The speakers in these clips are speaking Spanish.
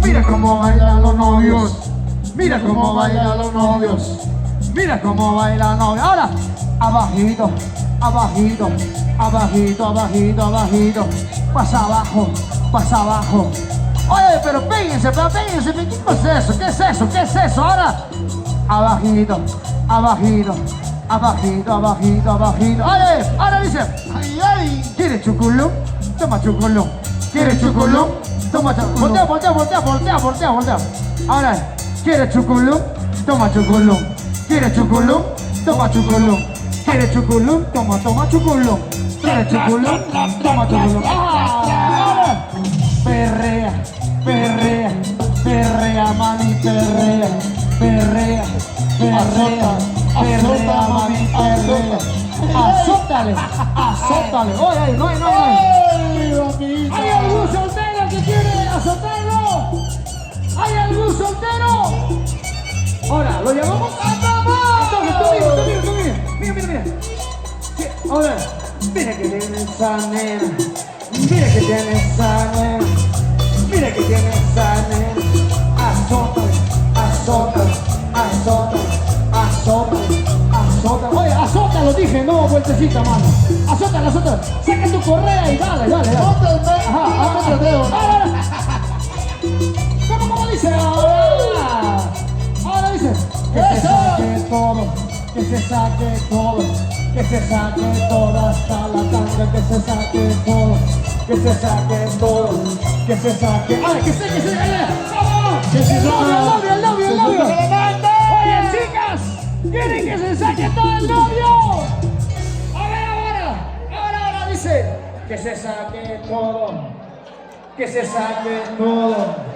Mira cómo bailan los novios. Mira cómo bailan los novios. Mira cómo baila la novia. Ahora, abajito, abajito, abajito, abajito, abajito. Pasa abajo, pasa abajo. Oye, pero péguense, ¿qué es eso? ¿Qué es eso? ¿Qué es eso? Ahora, abajito, abajito, abajito, abajito, abajito. Oye, ahora dice, ay, ay, ¿quieres chuculú? Toma chuculú. ¿Quieres chuculú? Toma chuculú. Voltea, voltea, voltea, voltea, voltea, voltea. Ahora, ¿quieres chuculú? Toma chuculú. ¿Quieres chuculú? Toma chuculú. ¿Quieres chuculú? Toma, toma chuculú. ¿Quieres chuculú? Toma chuculú. ¡Ah! Perrea, perrea, perrea, mami, perrea, perrea, perrea, perrea, mami, perrea. Azótale, azótale. Oye, ay, no hay, no hay. ¿Hay algún soltero que quiere azotarlo? ¿Hay algún soltero? Ahora, ¿lo llamamos? Entonces, tú mira. Mira. Ahora, mira que tiene esa nena. Mira que tiene esa nena. Mira que tiene esa nena. Azótale, azótale, azótale, azótale, azótale. Oye, azótalo, dije, no, vueltecita, mano. Azótale, azótale. Saca tu correa y dale. Ajá, el dedo. ¿Cómo dice? Ahora dice, que se saque todo, que se saque todo, que se saque todo hasta la tanga, que se saque todo, que se saque todo, que se saque. ¡Ay, que se! ¡Vamos! ¡Que se saque! ¡El novio! ¡Oye, chicas! ¿Quieren que se saque todo el novio? A ver, ahora dice, que se saque todo, que se saque todo.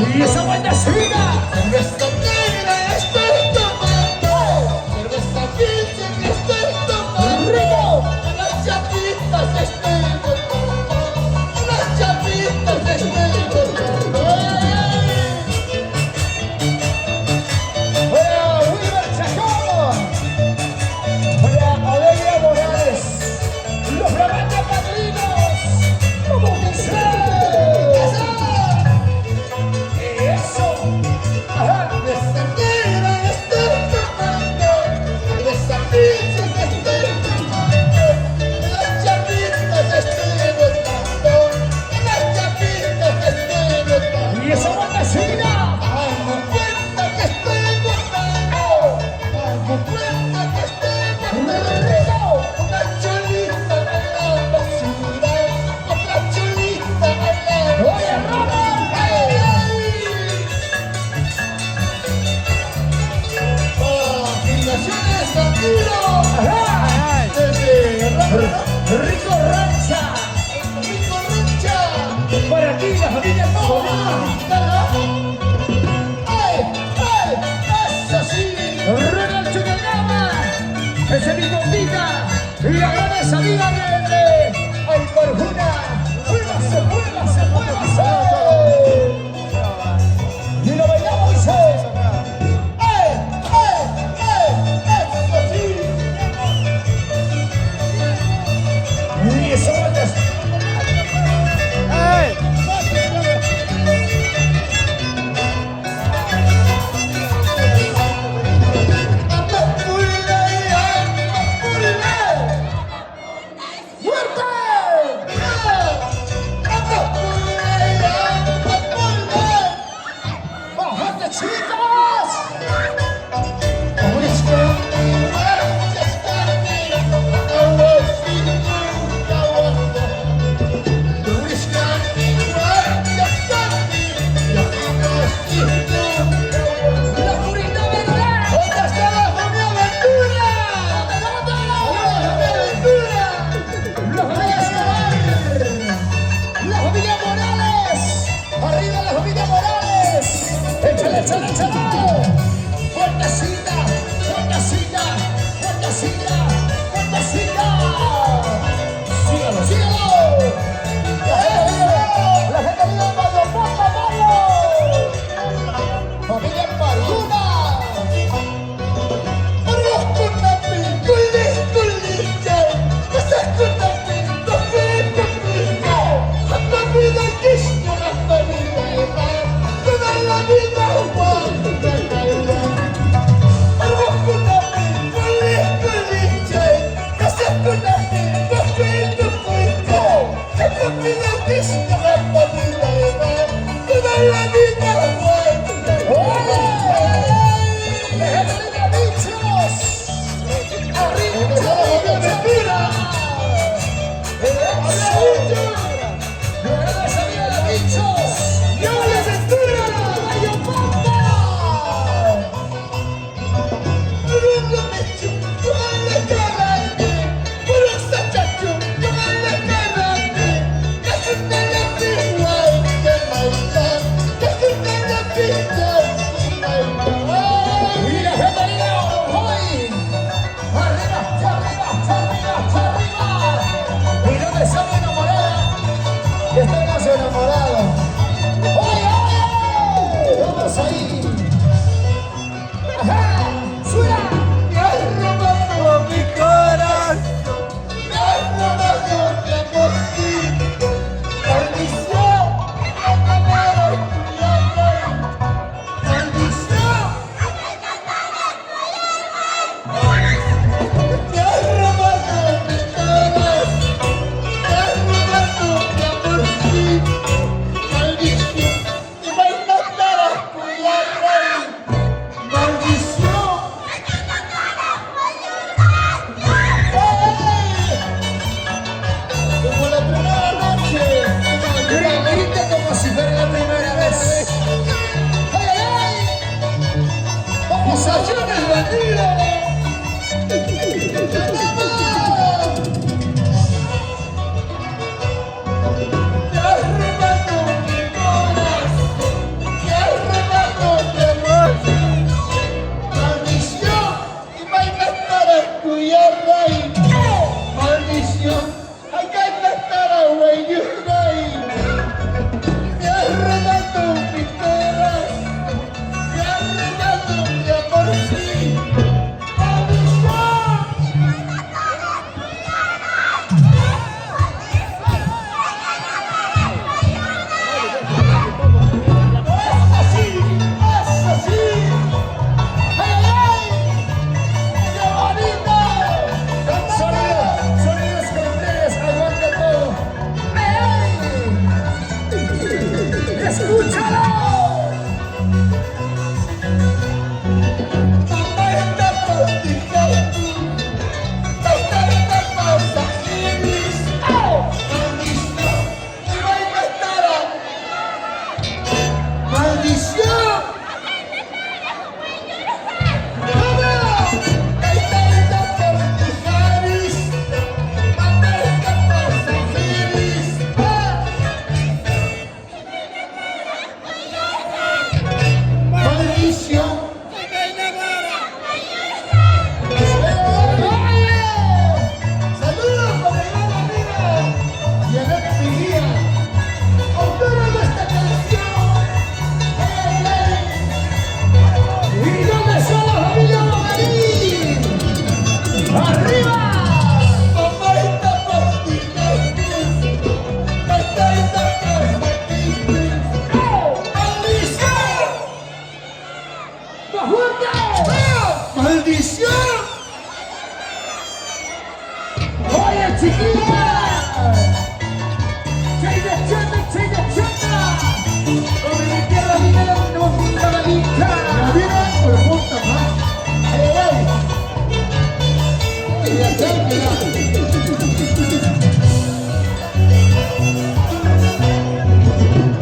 Y esa bailecina. Cerveza negra estoy tomando, cerveza dulce que estoy tomando, unas chapitas estoy tomando, unas chapitas estoy tomando. Hola, Wilber Chacón. Hola, Adelia Morales. Los flamantes padrinos. ¿Cómo dice? Eso. Ajá. Cerveza negra estoy tomando, cerveza dulce que estoy tomando, unas chapitas estoy botando, unas chapitas estoy botando. Y esa bailecina. Dame cuenta que estoy botando, dame cuenta que estoy botando. Una chulita a la basura, otra chulita a la Oye, Robert. Fundaciones Santino, Ajá. desde Rico Rancha. Rico Rancha. Para ti, la familia toda. ¡Ay! ¡Ay! ¡Eso sí! Ronald Chucalama. Ese mismo Pica. Y la gran esa amiga de Ay, Corjuna. Muévase, muévase, muévase. Y lo bailamos y se. ¡Ay! ¡Ay! ¡Ay! ¡Eso sí! Y eso vueltas. ¡Bájate, chicos! La purita verdad. ¿Dónde está la familia Ventura? La familia Escobar. La familia Morales. Arriba la familia Morales. Échale, échale, échale. Fuertecita, fuertecita, fuertecita, fuertecita. Sígalo, sígalo. La gente viva Mayo, ¡papa, Mayo! Familia Marguna.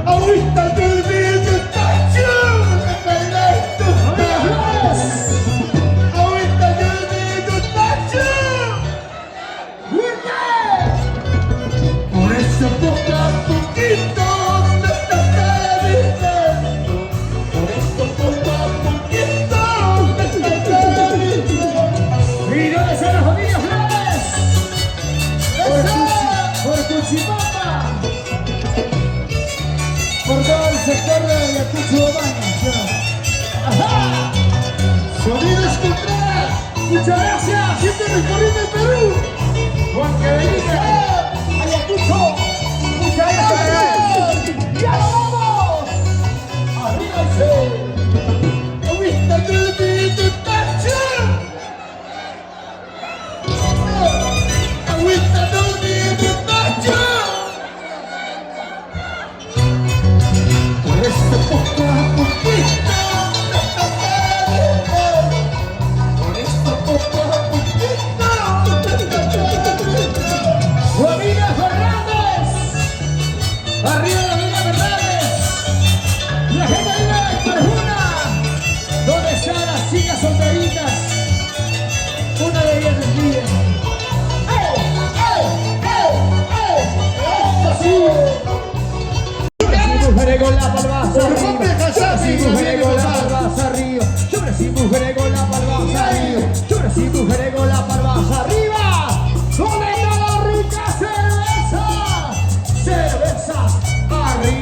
Ahorita te olvido, tacho, ahorita te olvido, tacho. Por eso poco a poquito te estás calentando. Por eso poco a poquito te estás calentando. ¿Y dónde están las familias Flores? Por Cuchipapa. Por todo el sector de Ayacucho Baños. ¡Ajá! Sonidos Contreras, Muchas gracias. siempre recorriendo el Perú. Juan que bendiga. Ayacucho. Muchas gracias. ¡Ya lo vamos! ¡Arriba el sol! Ahorita te olvido, tacho. Ahorita te olvido, tacho. Por eso poco a poquito te estás calentando. Por eso poco a poquito te estás calentando. ¡Familia Fernández! ¡Arriba la familia Fernández! ¡La gente vive de Perjuna! ¿Dónde están las chicas solteritas? Una de ellas es Lidia. Mujer con la palmaza arriba. Yo nací mujer con la palmaza arriba. Yo nací mujer con la palmaza arriba. ¿Dónde está la rica cerveza? Cerveza arriba.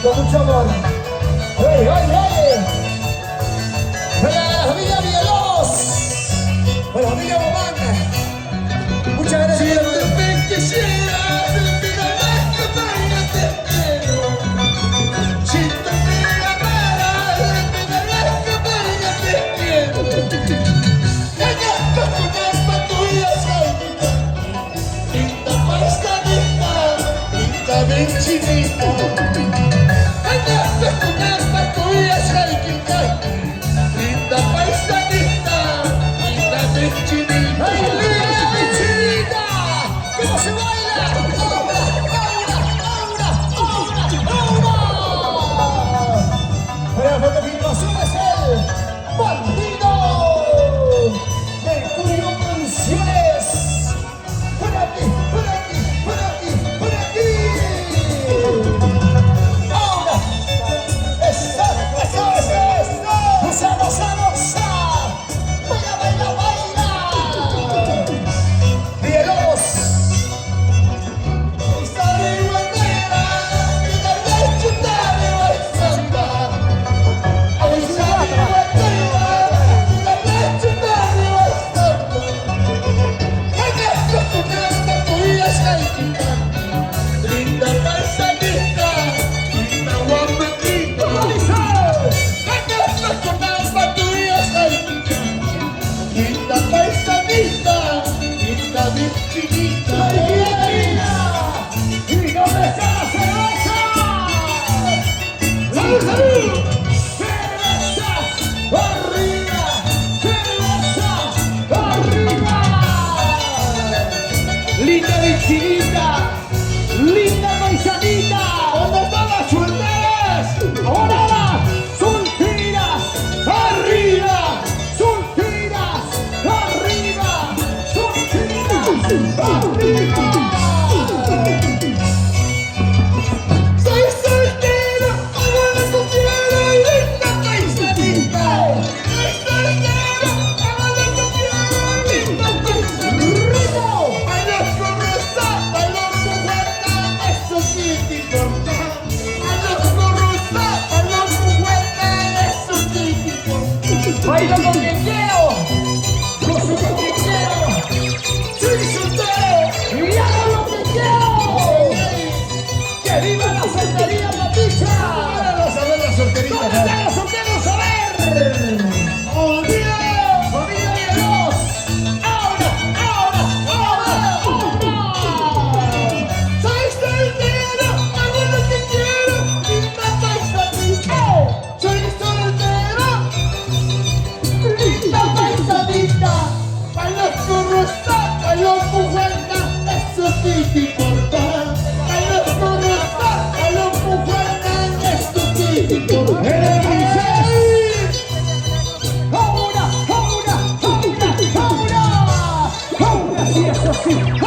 Con mucho amor. ¡Oye, oye, oye! ¡Para la familia Villalobos! ¡Para la familia Bomán! Muchas gracias. Siempre que quisieras, mira más que vaya te quiero. Si tú me amaras, mira más que vaya te quiero. Cagaste con esta tuya salida, linda pastadita, linda bien chinita. Cagaste con esta tuya sí,